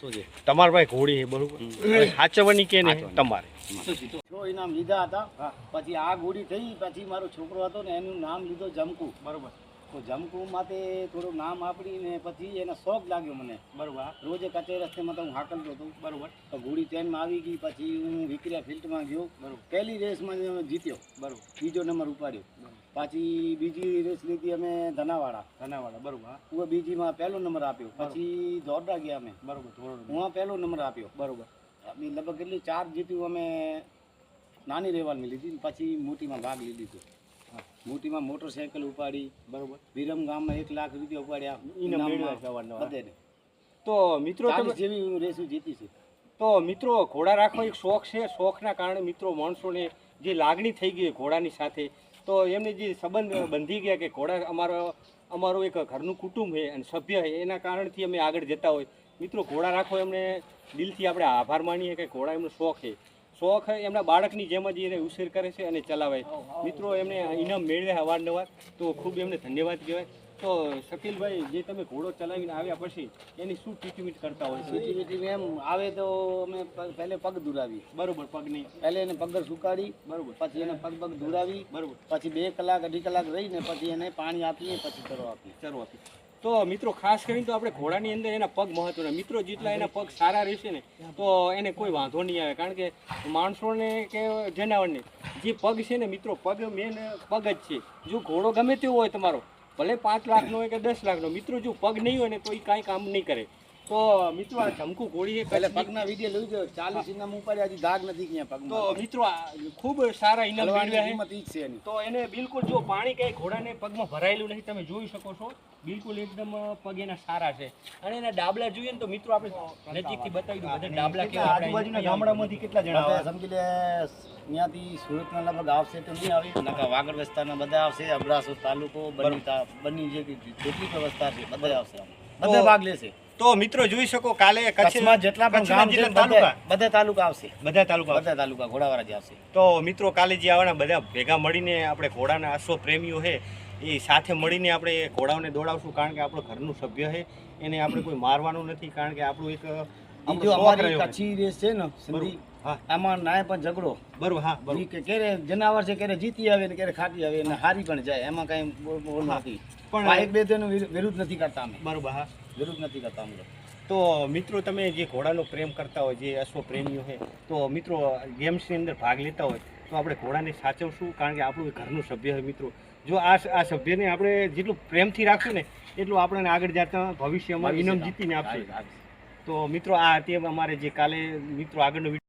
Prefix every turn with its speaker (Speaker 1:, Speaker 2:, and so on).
Speaker 1: શું છે
Speaker 2: તમારા ભાઈ ઘોડી છે બરોબર, સાચવવાની કે ને તમારે
Speaker 1: જો ઇનામ લીધા હતા, પછી આ ઘોડી થઈ, પછી મારો છોકરો હતો ને એનું નામ લીધો જમકુ. બરોબર. તો જમકુ માટે થોડું નામ આપડીને પછી એને શોખ લાગ્યો મને. બરોબર. રોજે કચે રસ્તેમાં તો હું હાકલતો હતો. બરોબર. તો ઘોડી ટ્રેનમાં આવી ગઈ, પછી હું વિક્રિયા ફિલ્ડમાં ગયો. બરોબર. પહેલી રેસમાં જીત્યો. બરોબર. બીજો નંબર ઉપાડ્યો. પછી બીજી રેસ લીધી અમે ધનાવાડા. બરોબર. હું બીજીમાં પહેલો નંબર આપ્યો. પછી ધોરડા ગયા અમે. બરોબર. હું પહેલો નંબર આપ્યો. બરોબર. અમે લગભગ કેટલી 4 જીત્યું અમે નાની રેવાલની લીધી, પછી મોટીમાં ભાગ લીધી. મોટીમાં મોટરસાઇકલ ઉપાડી. બરોબર. વિરમ ગામમાં 1 લાખ રૂપિયા ઉપાડ્યા બધેને.
Speaker 2: તો મિત્રો તમે
Speaker 1: જેવી રેસ જીતી છે.
Speaker 2: તો મિત્રો ઘોડા રાખવો એક શોખ છે, શોખના કારણે મિત્રો માણસોને જે લાગણી થઈ ગઈ ઘોડાની સાથે, તો એમને જે સંબંધ બંધી ગયા કે ઘોડા અમારો એક ઘરનું કુટુંબ છે અને સભ્ય છે, એના કારણથી અમે આગળ જતા હોય. મિત્રો ઘોડા રાખો એમને દિલથી આપણે આભાર માનીએ કે ઘોડા એમનો શોખ છે. શોખ એમના બાળકની જેમ જ એને ઉછેર કરે છે અને ચલાવે. મિત્રો એમને ઇનામ મેળવે અવારનવાર, તો ખૂબ એમને ધન્યવાદ કહેવાય. તો શકીલભાઈ, જે તમે ઘોડો ચલાવીને આવ્યા પછી એની શું ટ્રીટમેન્ટ કરતા હોય?
Speaker 1: ટ્રીટમેન્ટ એમ આવે તો અમે પહેલે પગ દુરાવી. બરોબર. પગની પહેલે એને પગ સુકાડી. બરોબર. પછી એને પગ દુરાવી. બરોબર. પછી 2 કલાક 2.5 કલાક રહીને પછી એને પાણી આપીએ, પછી ચરો આપીએ.
Speaker 2: તો મિત્રો ખાસ કરીને તો આપણે ઘોડાની અંદર એના પગ મહત્વના. મિત્રો જેટલા એના પગ સારા રહેશે ને તો એને કોઈ વાંધો નહીં આવે, કારણ કે માણસોને કે જનાવરને જે પગ છે ને મિત્રો, પગ મેન પગ જ છે. જો ઘોડો ગમે તેવો હોય તમારો, ભલે 5 લાખનો હોય કે 10 લાખનો, મિત્રો જો પગ નહીં હોય ને તો એ કાંઈ કામ નહીં કરે. તો મિત્રો આ જમકુ ઘોડી છે,
Speaker 1: પહેલે પગના વિડીયો લઈ જાઓ. 40 ઇનામ ઉપાડ્યા, હજી દાગ નથી ક્યાં પગમાં.
Speaker 2: તો મિત્રો ખૂબ સારા ઇનામ મેળવ્યા
Speaker 1: છે એની.
Speaker 2: તો એને બિલકુલ જો પાણી કઈ ઘોડાને પગમાં ભરાયેલું નહીં, તમે જોઈ શકો છો. બિલકુલ એકદમ પગ એના સારા છે. અને એના ડાબલા જોઈએ ને તો મિત્રો આપણે નજીકથી બતાવી દઉં બધા ડાબલા કેવા. આજુબાજુના ગામડામાંથી કેટલા જણા આવે?
Speaker 1: સમજી લે ત્યાંથી સુરતના લગભગ આવશે તો નહીં આવે, નકા વાગડ વિસ્તારના બધા આવશે. અબડાસા તાલુકો, બની જે જેટલી પણ વિસ્તાર છે બધા આવશે, બધા ભાગ લેશે.
Speaker 2: તો મિત્રો જોઈ શકો કાલે
Speaker 1: કચ્છમાં જેટલા પણ ગામ છે બધા તાલુકા આવશે. બધા તાલુકા ઘોડાવાળા જે આવશે.
Speaker 2: તો મિત્રો કાલે જે આવવાના બધા ભેગા મળીને આપણે ઘોડાના અશ્વ પ્રેમીઓ છે એ સાથે મળીને આપણે ઘોડાઓને દોડાવશું, કારણ કે આપણો ઘરનું સભ્ય છે, એને આપણે કોઈ મારવાનું નથી, કારણ કે આપણું એક
Speaker 1: અમારી કચ્છી રેસ છે ને સિંધી, આમાં નાય પણ ઝઘડો.
Speaker 2: બરોબર. હા,
Speaker 1: કે ક્યારે જનાવર છે, ક્યારે જીતી આવે ને ક્યારે ખાટી આવે અને હારી પણ જાય, એમાં કઈ બોલ નથી. પણ 1-2 તેનું વિરુદ્ધ નથી કરતા અમે. બરોબર. હા, વિરુદ્ધ નથી કરતા અમે.
Speaker 2: તો મિત્રો તમે જે ઘોડાનો પ્રેમ કરતા હોય, જે અશ્વ પ્રેમીઓ છે, તો મિત્રો ગેમ્સની અંદર ભાગ લેતા હોય તો આપણે ઘોડાને સાચવશું, કારણ કે આપણું ઘરનું સભ્ય છે. મિત્રો જો આ સભ્યને આપણે જેટલું પ્રેમથી રાખશું ને એટલું આપણને આગળ જતા ભવિષ્યમાં ઇનામ જીતીને આપશે. તો મિત્રો આ તે અમારે જે કાલે મિત્રો આગળનો